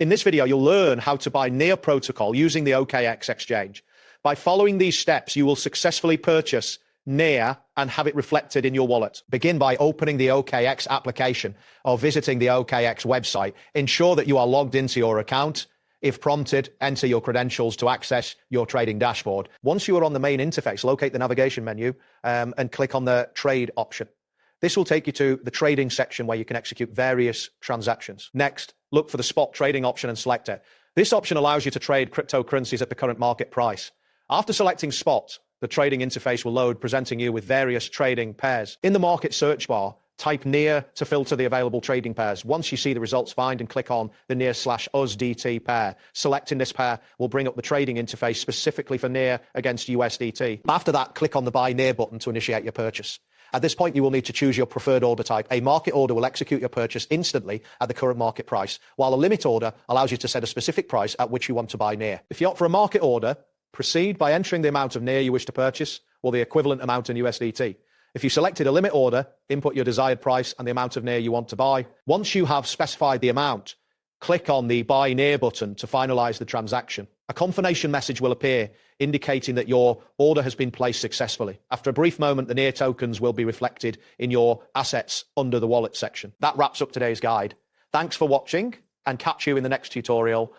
In this video, you'll learn how to buy near protocol using the OKX exchange. By following these steps, you will successfully purchase near and have it reflected in your wallet. Begin by opening the OKX application or visiting the OKX website. Ensure that you are logged into your account. If prompted, enter your credentials to access your trading dashboard. Once you are on the main interface, locate the navigation menu and click on the trade option. This will take you to the trading section where you can execute various transactions. Next, look for the spot trading option and select it. This option allows you to trade cryptocurrencies at the current market price. After selecting spot, the trading interface will load, presenting you with various trading pairs. In the market search bar, type near to filter the available trading pairs. Once you see the results, find and click on the near/USDT pair. Selecting this pair will bring up the trading interface specifically for near against USDT. After that, click on the buy near button to initiate your purchase. At this point, you will need to choose your preferred order type. A market order will execute your purchase instantly at the current market price, while a limit order allows you to set a specific price at which you want to buy near. If you opt for a market order, proceed by entering the amount of near you wish to purchase or the equivalent amount in USDT. If you selected a limit order, input your desired price and the amount of near you want to buy. Once you have specified the amount, click on the buy near button to finalize the transaction. A confirmation message will appear indicating that your order has been placed successfully. After a brief moment, the near tokens will be reflected in your assets under the wallet section. That wraps up today's guide. Thanks for watching and catch you in the next tutorial.